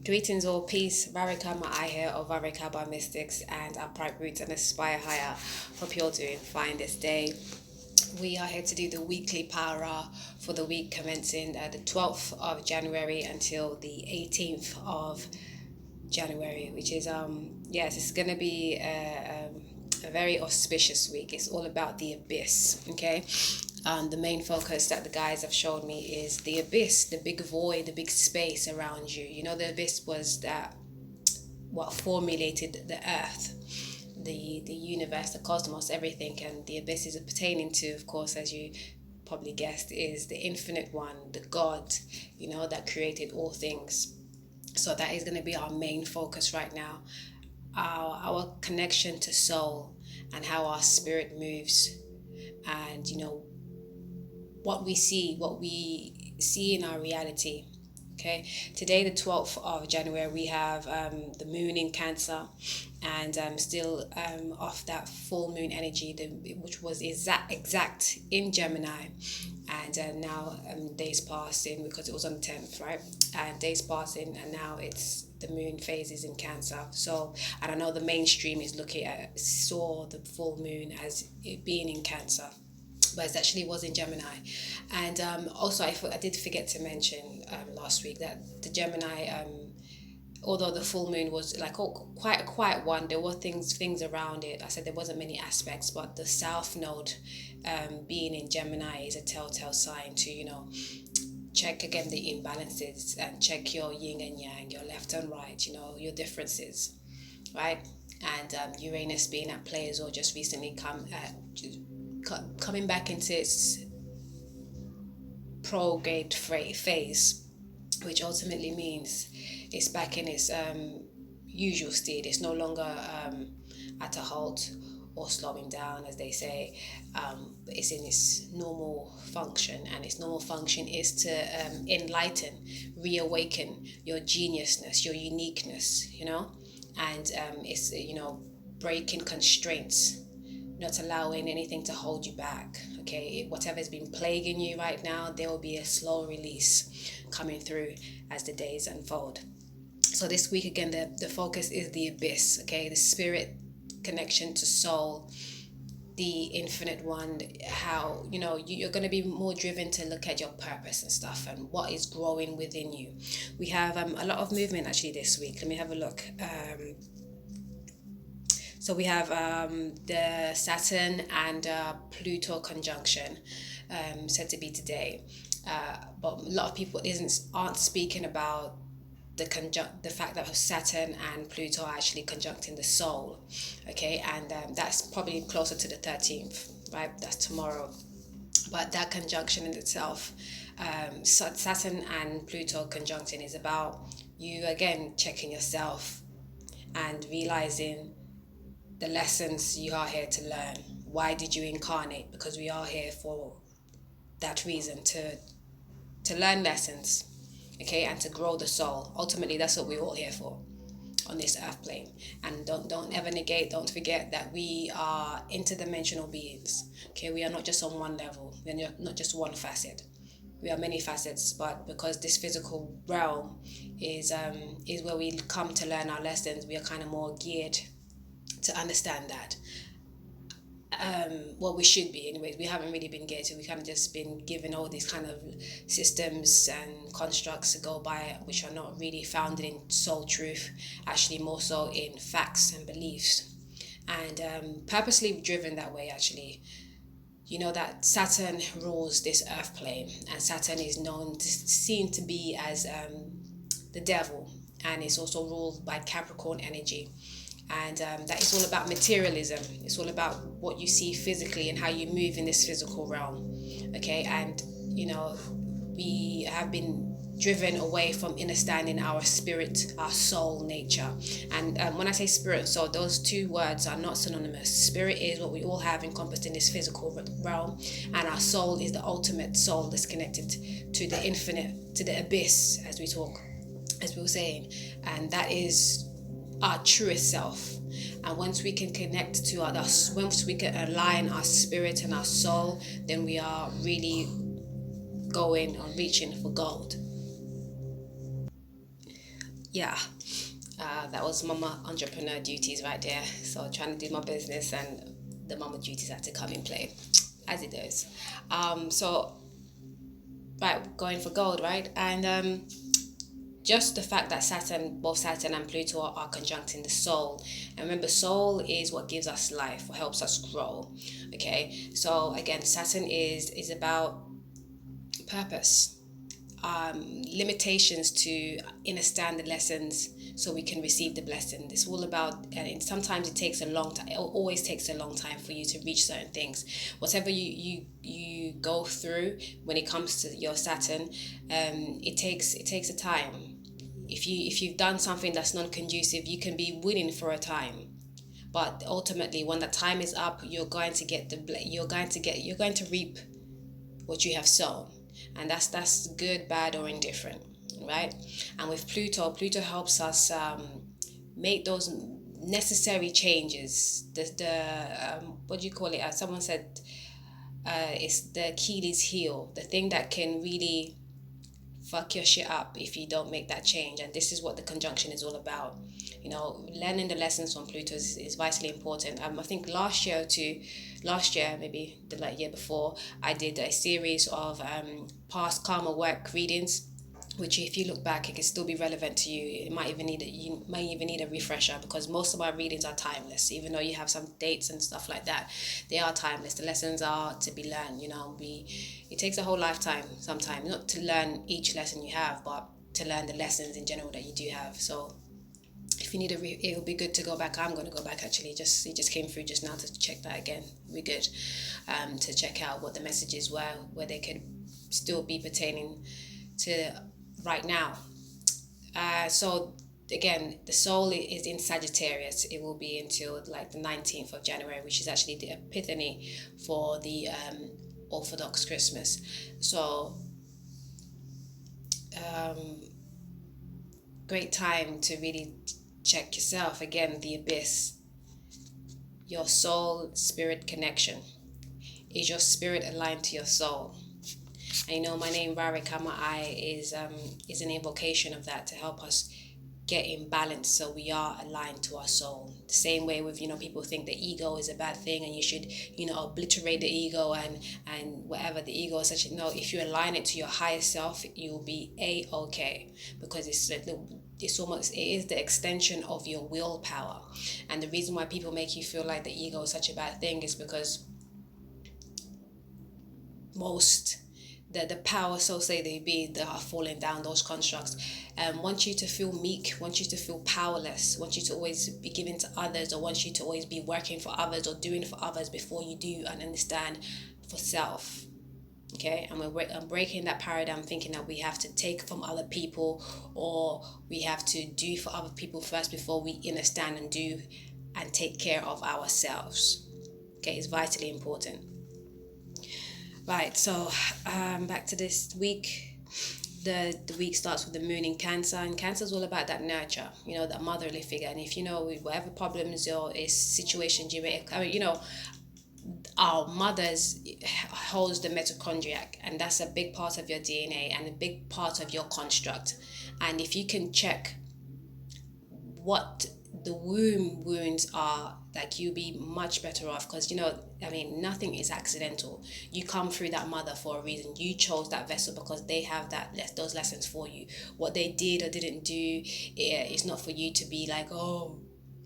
Greetings all, peace, Varika Ma'ahe of Varika by Mystics and Upright Roots and Aspire Higher. Hope you're doing fine this day. We are here to do the weekly PowRa for the week commencing the 12th of January until the 18th of January, which is, yes, it's going to be a very auspicious week. It's all about the abyss, okay? The main focus that the guys have shown me is the abyss, the big void, the big space around you. You know, the abyss was that what formulated the earth, the universe, the cosmos, everything. And the abyss is pertaining to, of course, as you probably guessed, is the infinite one, the God, you know, that created all things. So that is going to be our main focus right now. Our connection to soul and how our spirit moves, and you know what we see in our reality. Okay, today the 12th of January, we have the moon in Cancer, and still off that full moon energy, which was exact in Gemini, and now days passing because it was on the 10th, right? And days passing, and now it's the moon phases in Cancer. So, and I know the mainstream is saw the full moon as it being in Cancer, but it actually was in Gemini. And also I did forget to mention last week that the Gemini, although the full moon was like quite a quiet one, there were things around it. I said there wasn't many aspects, but the south node being in Gemini is a telltale sign to, you know, check again the imbalances and check your yin and yang, your left and right, you know, your differences, right? And Uranus being at play as well, just recently coming back into its prograde phase, which ultimately means it's back in its usual state. It's no longer at a halt or slowing down, as they say. It's in its normal function, and its normal function is to enlighten, reawaken your geniusness, your uniqueness, you know, and it's, you know, breaking constraints, not allowing anything to hold you back. Okay, whatever's been plaguing you right now, there will be a slow release coming through as the days unfold. So this week again, the focus is the abyss. Okay, the spirit connection to soul, the infinite one. How, you know, you're going to be more driven to look at your purpose and stuff and what is growing within you. We have a lot of movement actually this week. Let me have a look. So we have the Saturn and Pluto conjunction said to be today, but a lot of people aren't speaking about the fact that Saturn and Pluto are actually conjuncting the soul. Okay, and that's probably closer to the 13th, right? That's tomorrow. But that conjunction in itself, Saturn and Pluto conjuncting, is about you again checking yourself and realizing the lessons you are here to learn. Why did you incarnate? Because we are here for that reason, to learn lessons, okay, and to grow the soul. Ultimately, that's what we're all here for on this earth plane. And don't ever negate, don't forget that we are interdimensional beings. Okay, we are not just on one level. We're not just one facet. We are many facets, but because this physical realm is where we come to learn our lessons, we are kind of more geared to understand that. Well, we should be anyways. We haven't really been geared to. We kind of just been given all these kind of systems and constructs to go by, which are not really founded in soul truth, actually more so in facts and beliefs, and purposely driven that way. Actually, you know that Saturn rules this earth plane, and Saturn is seen to be as the devil, and it's also ruled by Capricorn energy. And that is all about materialism. It's all about what you see physically and how you move in this physical realm. Okay, and you know, we have been driven away from understanding our spirit, our soul nature. And when I say spirit and soul, those two words are not synonymous. Spirit is what we all have encompassed in this physical realm, and our soul is the ultimate soul that's connected to the infinite, to the abyss, as we were saying, and that is our truest self. And once we can connect to others, once we can align our spirit and our soul, then we are really going on reaching for gold. yeah, that was mama entrepreneur duties right there. So trying to do my business and the mama duties had to come in play, as it does. So right, going for gold, right? And just the fact that both Saturn and Pluto are conjuncting the soul. And remember, soul is what gives us life, what helps us grow. Okay, so again, Saturn is about purpose, limitations to understand the lessons so we can receive the blessing. It's all about, and sometimes it takes a long time. It always takes a long time for you to reach certain things. Whatever you go through when it comes to your Saturn, it takes a time. If you've done something that's non-conducive, you can be winning for a time, but ultimately when the time is up, you're going to reap what you have sown, and that's good, bad, or indifferent, right? And with Pluto helps us make those necessary changes. The what do you call it? Someone said it's the Achilles heel, the thing that can really fuck your shit up if you don't make that change. And this is what the conjunction is all about. Learning the lessons from Pluto is vitally important. I think last year, maybe the year before, I did a series of past karma work readings, which if you look back, it can still be relevant to you. You might even need a refresher, because most of my readings are timeless. Even though you have some dates and stuff like that, they are timeless. The lessons are to be learned. It takes a whole lifetime sometimes, not to learn each lesson you have, but to learn the lessons in general that you do have. So if you need it'll be good to go back. I'm going to go back actually. It just came through just now to check that again. It'll be good to check out what the messages were, where they could still be pertaining to right now. So again, the soul is in Sagittarius. It will be until like the 19th of January, which is actually the epiphany for the Orthodox Christmas. So great time to really check yourself. Again, the abyss, your soul spirit connection. Is your spirit aligned to your soul? And my name Varikama is an invocation of that, to help us get in balance so we are aligned to our soul. The same way with people think the ego is a bad thing and you should obliterate the ego and whatever the ego is such. No, if you align it to your higher self, you'll be okay, because it is the extension of your willpower. And the reason why people make you feel like the ego is such a bad thing is because most the power, so say they be, that are falling down, those constructs, want you to feel meek, want you to feel powerless, want you to always be giving to others, or want you to always be working for others or doing for others before you do and understand for self. Okay, and I'm breaking that paradigm, thinking that we have to take from other people, or we have to do for other people first before we understand and do and take care of ourselves. Okay, it's vitally important. Right, so back to this week. The week starts with the moon in Cancer, and Cancer is all about that nurture, that motherly figure. And if whatever problems or situations you may, our mothers holds the mitochondriac, and that's a big part of your DNA and a big part of your construct. And if you can check what the womb wounds are, like, you'll be much better off, because nothing is accidental. You come through that mother for a reason. You chose that vessel because they have those lessons for you. What they did or didn't do, it's not for you to be like, oh,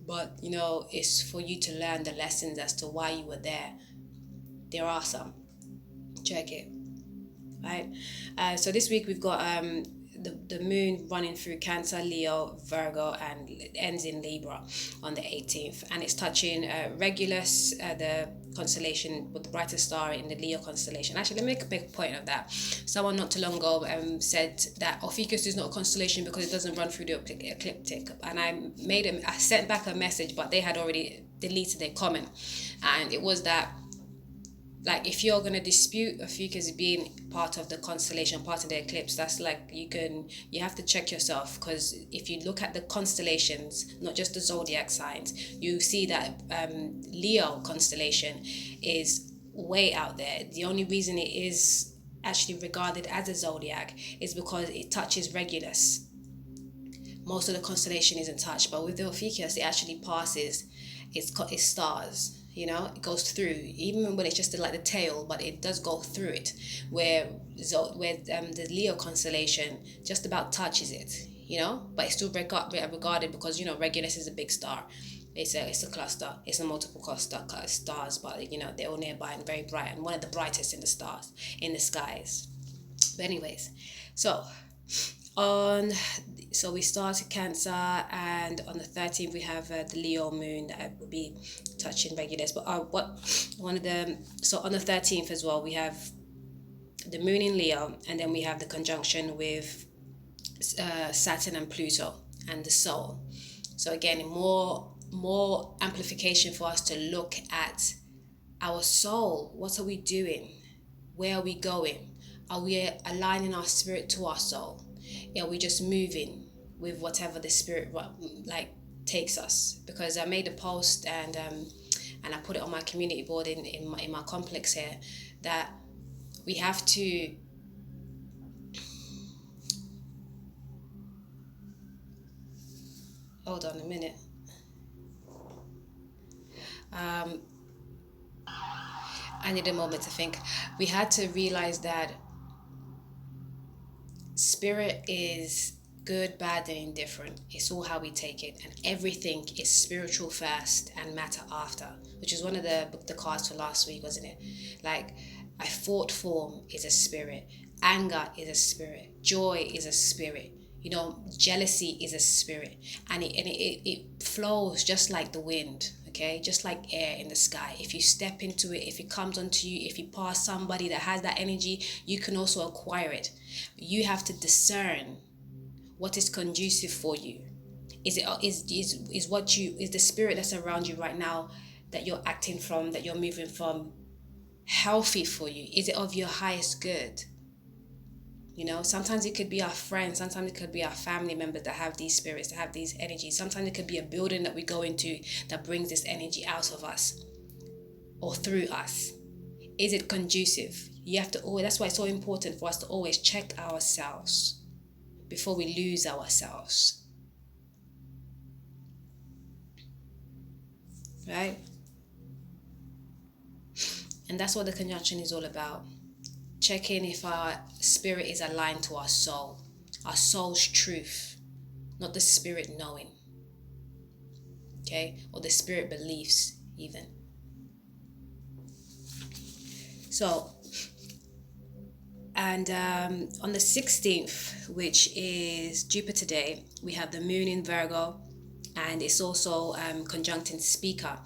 but it's for you to learn the lessons as to why you were there. There are some. Check it. Right. So this week we've got the moon running through Cancer, Leo, Virgo, and it ends in Libra on the 18th, and it's touching Regulus, the constellation with the brightest star in the Leo constellation. Actually, let me make a big point of that. Someone not too long ago said that Ophiuchus is not a constellation because it doesn't run through the ecliptic, and I sent back a message, but they had already deleted their comment, and it was that, like, if you're going to dispute Ophiuchus being part of the constellation, part of the eclipse, that's like, you have to check yourself, because if you look at the constellations, not just the zodiac signs, you see that Leo constellation is way out there. The only reason it is actually regarded as a zodiac is because it touches Regulus. Most of the constellation isn't touched, but with the Ophiuchus, it actually passes. It's stars. You know, it goes through, even when it's just like the tail, but it does go through it. Where the Leo constellation just about touches it. You know, but it's still regarded because Regulus is a big star. It's a cluster. It's a multiple cluster stars, but they're all nearby and very bright, and one of the brightest in the stars in the skies. But anyways, so on so we start Cancer, and on the 13th we have the Leo moon that will be touching Regulus. But so on the 13th as well we have the moon in Leo, and then we have the conjunction with Saturn and Pluto and the soul. So again, more amplification for us to look at our soul. What are we doing? Where are we going? Are we aligning our spirit to our soul? Are we just moving with whatever the spirit takes us? Because I made a post and I put it on my community board in my complex here, that we have to hold on a minute. I need a moment to think. We had to realize that spirit is good, bad, and indifferent. It's all how we take it, and everything is spiritual first and matter after, which is one of the cards for last week, wasn't it? Like, a thought form is a spirit, anger is a spirit, joy is a spirit, jealousy is a spirit, and it flows just like the wind. Okay, just like air in the sky. If you step into it, if it comes onto you, if you pass somebody that has that energy, you can also acquire it. You have to discern what is conducive for you. Is the spirit that's around you right now, that you're acting from, that you're moving from, healthy for you? Is it of your highest good? Sometimes it could be our friends, sometimes it could be our family members that have these spirits, that have these energies. Sometimes it could be a building that we go into that brings this energy out of us or through us. Is it conducive? That's why it's so important for us to always check ourselves before we lose ourselves. Right? And that's what the conjunction is all about. Checking if our spirit is aligned to our soul's truth, not the spirit knowing, okay, or the spirit beliefs even. So, and on the 16th, which is Jupiter Day, we have the moon in Virgo, and it's also conjuncting Speaker.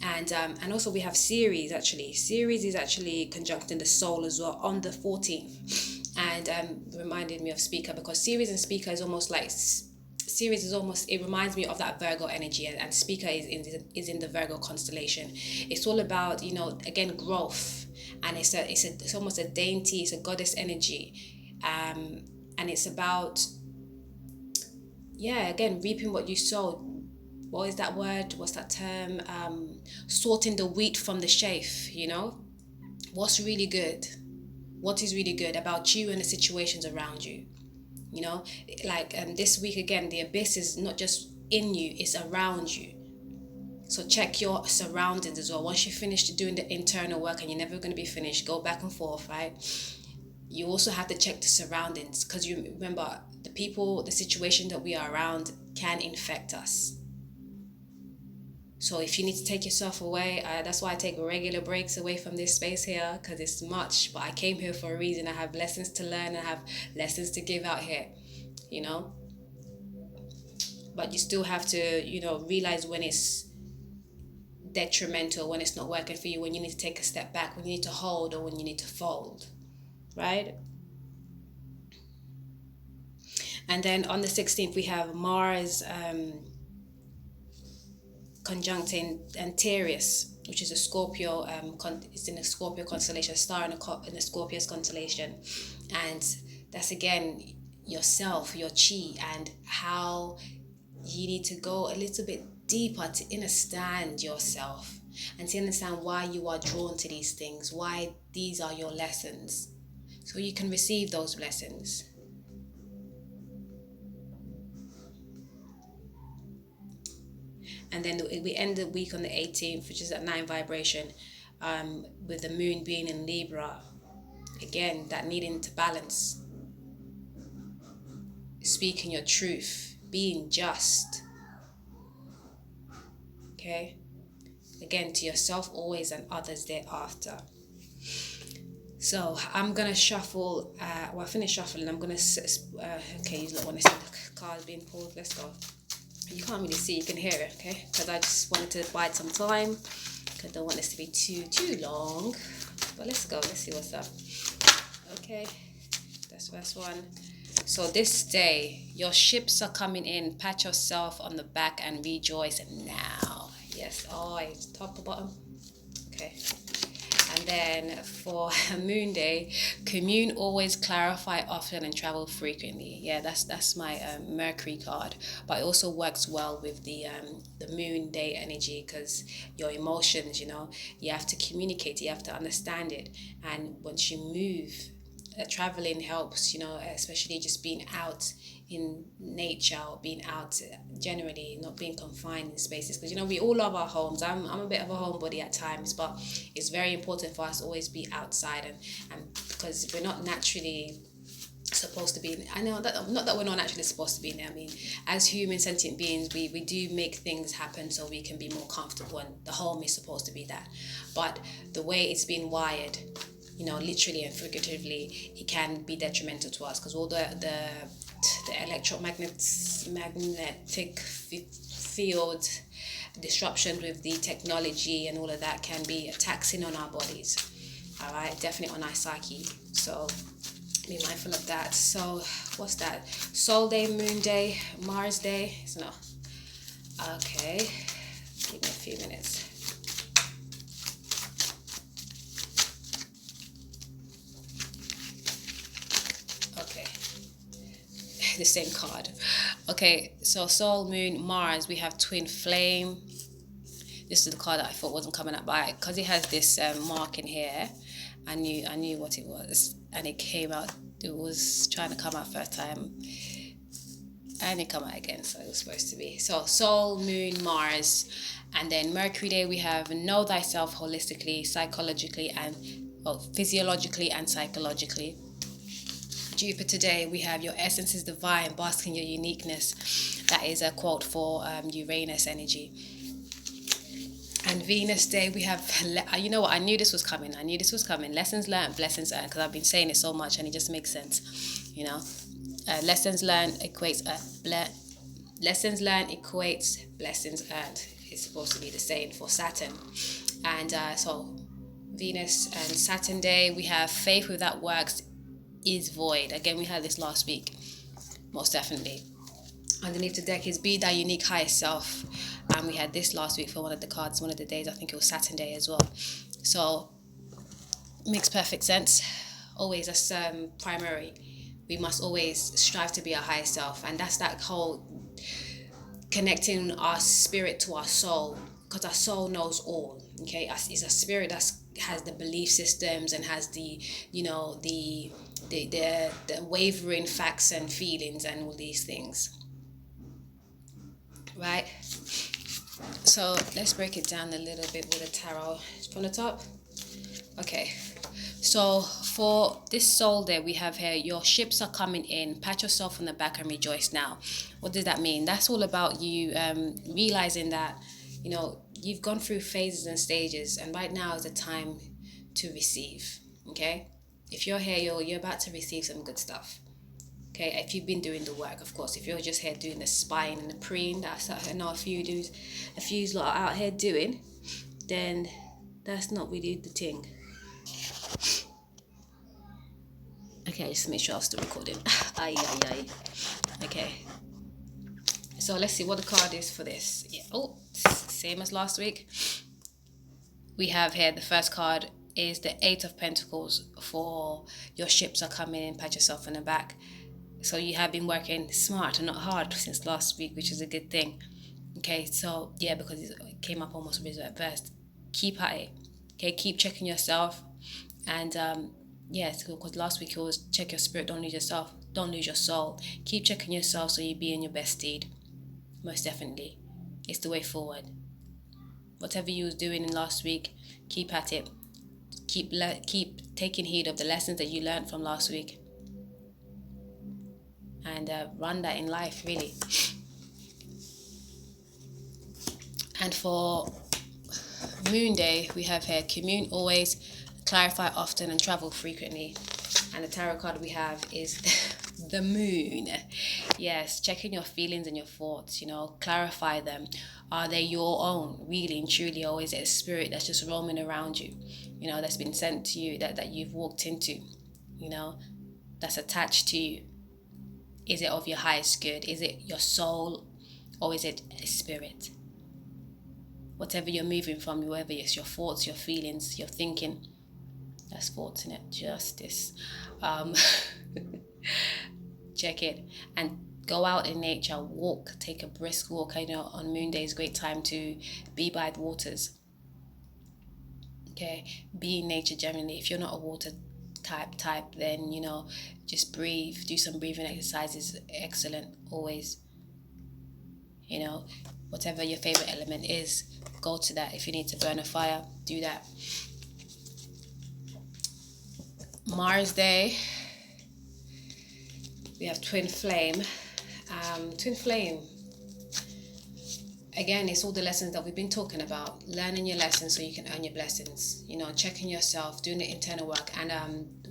And also we have Ceres actually. Ceres is actually conjuncting the soul as well on the 14th, and reminded me of Speaker, because Ceres and Speaker is almost like, it reminds me of that Virgo energy, and Speaker is in the Virgo constellation. It's all about again, growth, and it's almost a dainty, it's a goddess energy, and it's about again, reaping what you sow. What is that word? What's that term? Sorting the wheat from the chaff, What's really good? What is really good about you and the situations around you? This week again, the abyss is not just in you, it's around you. So check your surroundings as well. Once you finish doing the internal work, and you're never going to be finished, go back and forth, right? You also have to check the surroundings, because you remember, the people, the situation that we are around can infect us. So if you need to take yourself away, that's why I take regular breaks away from this space here, because it's much. But I came here for a reason. I have lessons to learn. I have lessons to give out here, But you still have to, realize when it's detrimental, when it's not working for you, when you need to take a step back, when you need to hold, or when you need to fold, right? And then on the 16th, we have Mars conjuncting Antares, which is a Scorpio. It's in a Scorpio constellation, a star in the Scorpius constellation, and that's again yourself, your chi, and how you need to go a little bit deeper to understand yourself and to understand why you are drawn to these things, why these are your lessons, so you can receive those blessings. And then we end the week on the 18th, which is at 9 vibration, with the moon being in Libra. Again, that needing to balance, speaking your truth, being just. Okay? Again, to yourself always and others thereafter. So I'm gonna shuffle. I finished shuffling. I'm gonna. Okay, you don't want to see the cards being pulled. Let's go. You can't really see. You can hear it. Okay, because I just wanted to bide some time. Because I don't want this to be too long. But let's go. Let's see what's up. Okay, that's the first one. So this day, your ships are coming in. Pat yourself on the back and rejoice now. Yes. Oh, it's top to bottom. Okay. And then for Moon Day, commune always, clarify often, and travel frequently. Yeah, that's my Mercury card, but it also works well with the Moon Day energy, because your emotions, you have to communicate, you have to understand it, and once you move, traveling helps, especially just being out in nature, or being out generally, not being confined in spaces, because we all love our homes. I'm a bit of a homebody at times, but it's very important for us to always be outside, and because we're not naturally supposed to be in, I know that, not that we're not naturally supposed to be in there. I mean, as human sentient beings, we do make things happen so we can be more comfortable, and the home is supposed to be that. But the way it's been wired, literally and figuratively, it can be detrimental to us, because all the electromagnetic field, the disruption with the technology and all of that can be taxing on our bodies. All right, definitely on our psyche. So be mindful of that. So what's that? Sol Day, Moon Day, Mars Day. So no. Okay, give me a few minutes. The same card. Okay, so Sol, Moon, Mars, we have Twin Flame. This is the card that I thought wasn't coming up, but because it has this mark in here, I knew what it was, and it came out. It was trying to come out first time, and it come out again, so it was supposed to be. So Sol, Moon, Mars, and then Mercury Day we have know thyself holistically, psychologically, and physiologically and psychologically. Jupiter Day, we have your essence is divine, bask in your uniqueness. That is a quote for Uranus energy. And Venus Day, we have, you know what, I knew this was coming. Lessons learned, blessings earned, because I've been saying it so much and it just makes sense, lessons learned equates blessings earned. It's supposed to be the same for Saturn. And so Venus and Saturn Day, we have faith without works is void. Again, we had this last week, most definitely. Underneath the deck is be thy unique highest self, and we had this last week for one of the cards, one of the days. I think it was Saturn Day as well. So makes perfect sense. Always, that's primary. We must always strive to be our highest self, and that's that whole connecting our spirit to our soul, because our soul knows all. Okay, it's a spirit that has the belief systems and has the the wavering facts and feelings and all these things, right? So let's break it down a little bit with the tarot from the top. Okay, so for this Sol Day we have here, your ships are coming in, pat yourself on the back and rejoice now. What does that mean? That's all about you realizing that you've gone through phases and stages, and right now is the time to receive. Okay, if you're here, you're about to receive some good stuff. Okay, if you've been doing the work, of course. If you're just here doing the spine and the preen, that's I know a few lot are out here doing, then that's not really the thing. Okay, just make sure I'm still recording. Aye. Okay, so let's see what the card is for this. Yeah. Oh, same as last week. We have here the first card is the Eight of Pentacles. For your ships are coming in, pat yourself on the back. So you have been working smart and not hard since last week, which is a good thing. Okay, so yeah, because it came up almost reversed. Keep at it. Okay, keep checking yourself. And yes, because last week it was check your spirit, don't lose yourself, don't lose your soul. Keep checking yourself so you be in your best stead. Most definitely. It's the way forward. Whatever you was doing in last week, keep at it. Keep taking heed of the lessons that you learned from last week, and run that in life, really. And for Moon Day, we have here: commune always, clarify often, and travel frequently. And the tarot card we have is the Moon. Yes, checking your feelings and your thoughts, clarify them. Are they your own, really and truly, or is it a spirit that's just roaming around you, that's been sent to you, that you've walked into, that's attached to you? Is it of your highest good? Is it your soul, or is it a spirit? Whatever you're moving from, whether it's your thoughts, your feelings, your thinking, that's thoughts in it, justice. Check it and go out in nature, walk, take a brisk walk. I know on Moon Day is a great time to be by the waters. Okay, be in nature generally. If you're not a water type, then just breathe, do some breathing exercises. Excellent, always. Whatever your favorite element is, go to that. If you need to burn a fire, do that. Mars Day, we have Twin Flame. Twin Flame, again, it's all the lessons that we've been talking about. Learning your lessons so you can earn your blessings. Checking yourself, doing the internal work. And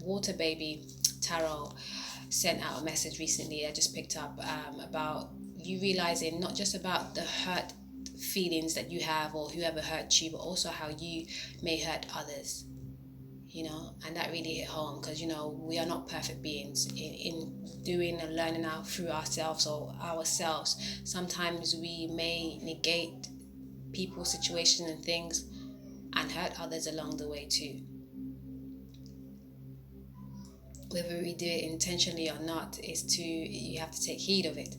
Water Baby Tarot sent out a message recently I just picked up about you realizing not just about the hurt feelings that you have or whoever hurt you, but also how you may hurt others. And that really hit home because we are not perfect beings. In doing and learning out through ourselves. Sometimes we may negate people, situations and things and hurt others along the way too. Whether we do it intentionally or not, you have to take heed of it,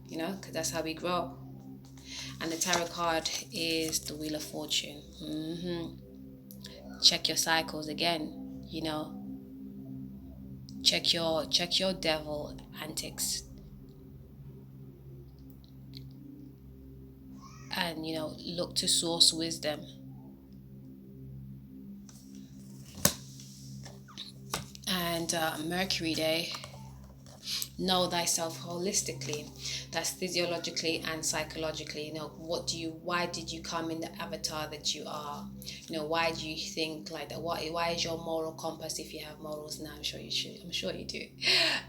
because that's how we grow. And the tarot card is the Wheel of Fortune. Check your cycles again, check your devil antics, and look to source wisdom. And Mercury Day, know thyself holistically. That's physiologically and psychologically. Why did you come in the avatar that you are? Why do you think like that? Why is your moral compass, if you have morals now? I'm sure you do.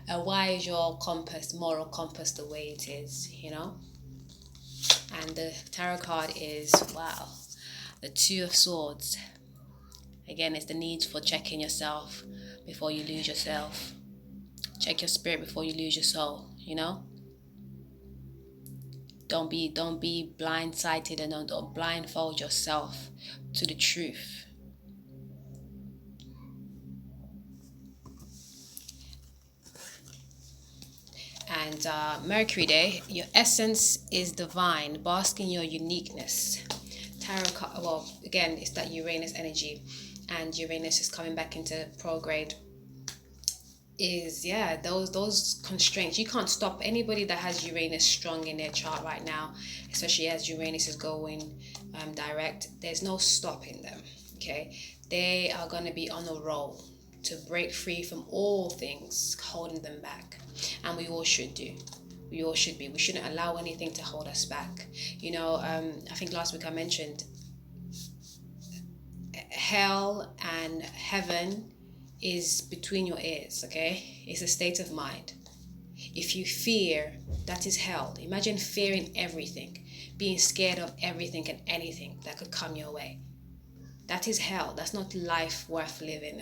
Why is your moral compass the way it is? And the tarot card is, wow, the Two of Swords. Again, it's the need for checking yourself before you lose yourself. Check your spirit before you lose your soul. Don't be blindsided, and don't blindfold yourself to the truth. And Mercury Day, your essence is divine. Bask in your uniqueness. Tarot card, well, again, it's that Uranus energy, and Uranus is coming back into prograde. Is those constraints. You can't stop anybody that has Uranus strong in their chart right now, especially as Uranus is going direct. There's no stopping them. Okay, they are going to be on a roll to break free from all things holding them back, and we all should do. We all should be. We shouldn't allow anything to hold us back. I think last week I mentioned hell and heaven is between your ears. Okay, it's a state of mind. If you fear, that is hell. Imagine fearing everything, being scared of everything and anything that could come your way. That is hell. That's not life worth living.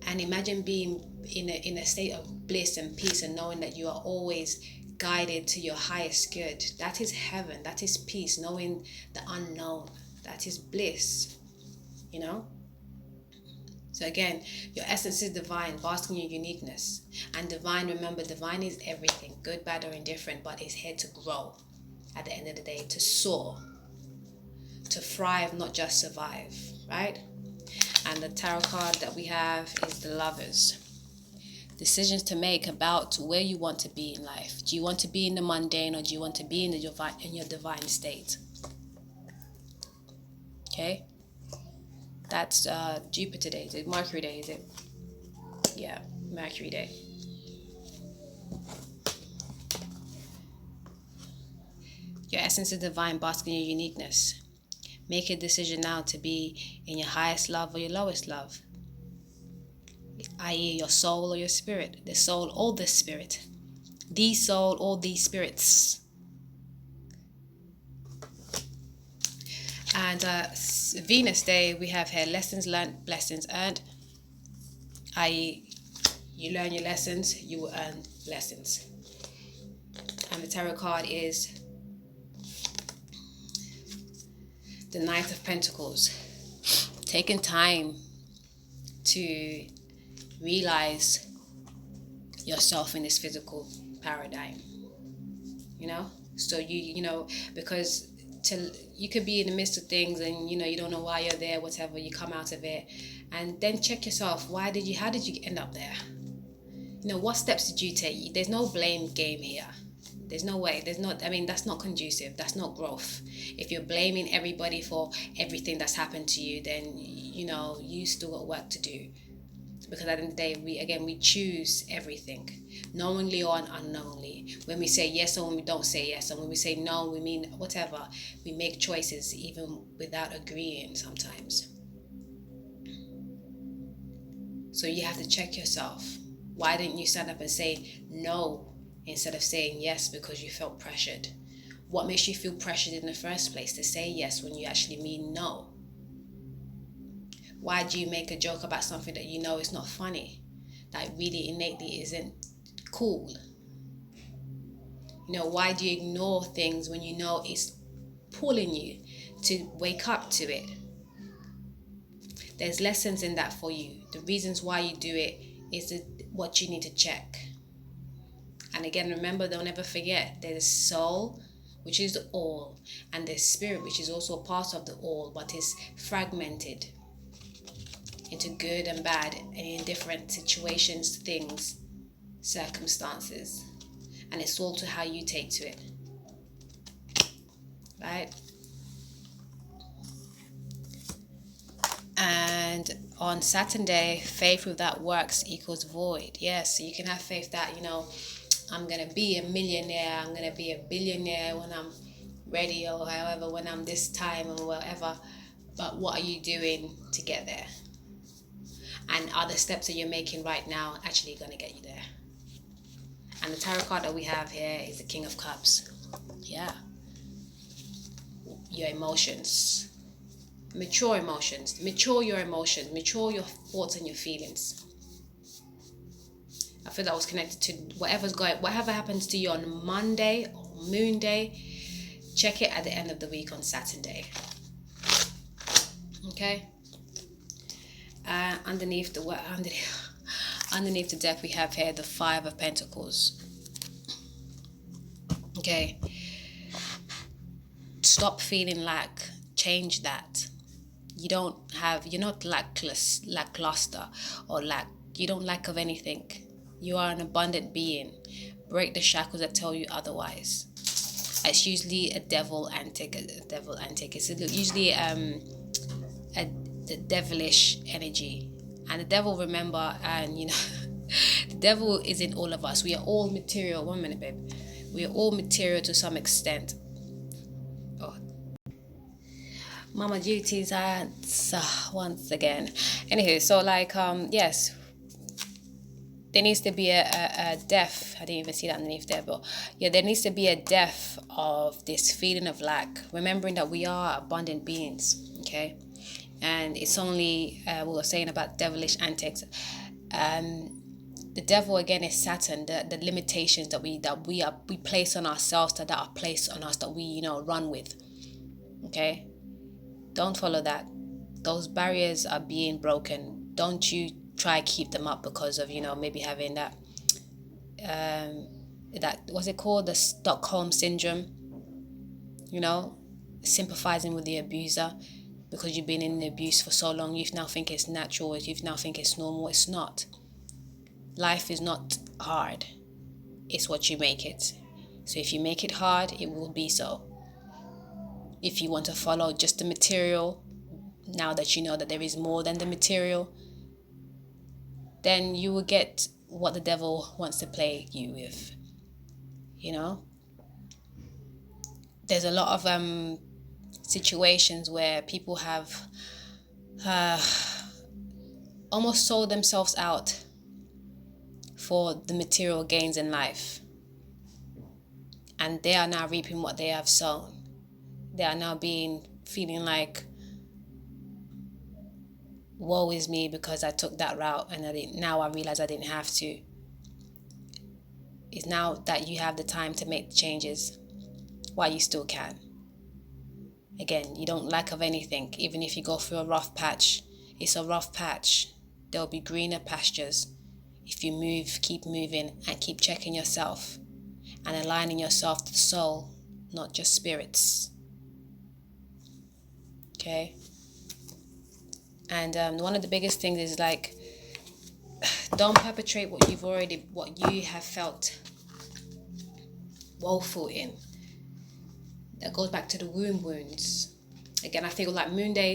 And imagine being in a state of bliss and peace and knowing that you are always guided to your highest good. That is heaven. That is peace, knowing the unknown. That is bliss. So again, your essence is divine, basking in your uniqueness. And divine, remember, divine is everything, good, bad, or indifferent, but it's here to grow at the end of the day, to soar, to thrive, not just survive, right? And the tarot card that we have is the Lovers. decisions to make about where you want to be in life. Do you want to be in the mundane, or do you want to be in your divine state? Okay, that's Jupiter day. Is it Mercury day? Is it? Yeah, Mercury day. Your essence is divine. Bask in your uniqueness. Make a decision now to be in your highest love or your lowest love, i.e. your soul or your spirit, the soul or the spirit, the soul or the spirits. And Venus day, we have here lessons learned, blessings earned, i.e. you learn your lessons, you will earn blessings. And the tarot card is the Knight of Pentacles. Taking time to realize yourself in this physical paradigm, so because you could be in the midst of things and you don't know why you're there, whatever. You come out of it and then check yourself. How did you end up there? What steps did you take? There's no blame game here. There's no way. That's not conducive. That's not growth. If you're blaming everybody for everything that's happened to you, then you still got work to do. Because at the end of the day, we choose everything, knowingly or unknowingly. When we say yes or when we don't say yes, and when we say no, we mean whatever. We make choices even without agreeing sometimes. So you have to check yourself. Why didn't you stand up and say no instead of saying yes because you felt pressured? What makes you feel pressured in the first place to say yes when you actually mean no? Why do you make a joke about something that is not funny, that really innately isn't cool? Why do you ignore things when you know it's pulling you to wake up to it? There's lessons in that for you. The reasons why you do it is what you need to check. And again, remember, don't ever forget, there's soul, which is the all, and there's spirit, which is also part of the all, but is fragmented into good and bad and in different situations, things, circumstances. And it's all to how you take to it. Right? And on Saturn day, faith without works equals void. Yes, so you can have faith that, I'm going to be a millionaire, I'm going to be a billionaire when I'm ready, or however, when I'm this time or whatever. But what are you doing to get there? And are the steps that you're making right now actually going to get you there? And the tarot card that we have here is the King of Cups. Yeah. Your emotions. Mature emotions. Mature your emotions. Mature your thoughts and your feelings. I feel that was connected to whatever happens to you on Monday or Moon Day. Check it at the end of the week on Saturday. Okay? Underneath the deck we have here the Five of Pentacles. Okay, stop feeling lack. Change that. You're not lackluster or lack. You don't lack of anything. You are an abundant being. Break the shackles that tell you otherwise. It's usually a devil antic. It's usually the devilish energy. And the devil, remember, and the devil is in all of us. We are all material. 1 minute, babe. We are all material to some extent. Oh, Mama duties answer once again. Anywho, so yes, there needs to be a death. I didn't even see that underneath there, but yeah, there needs to be a death of this feeling of lack. Remembering that we are abundant beings. Okay. And it's only we were saying about devilish antics. The devil again is Saturn. The limitations that we place on ourselves, that are placed on us, that we run with. Okay, don't follow that. Those barriers are being broken. Don't you try keep them up because of maybe having that what's it called, the Stockholm syndrome. Sympathizing with the abuser. Because you've been in the abuse for so long, you now think it's natural, you now think it's normal. It's not. Life is not hard. It's what you make it. So if you make it hard, it will be so. If you want to follow just the material, now that you know that there is more than the material, then you will get what the devil wants to play you with. You know, there's a lot of situations where people have almost sold themselves out for the material gains in life, and they are now reaping what they have sown. They are now feeling like, woe is me because I took that route and now I realize I didn't have to. It's now that you have the time to make the changes while you still can. Again, you don't lack of anything. Even if you go through a rough patch, it's a rough patch. There'll be greener pastures if you move, keep moving, and keep checking yourself and aligning yourself to the soul, not just spirits. Okay? And one of the biggest things is like, don't perpetrate what you have felt woeful in. That goes back to the womb wounds. Again, I feel like Moon Day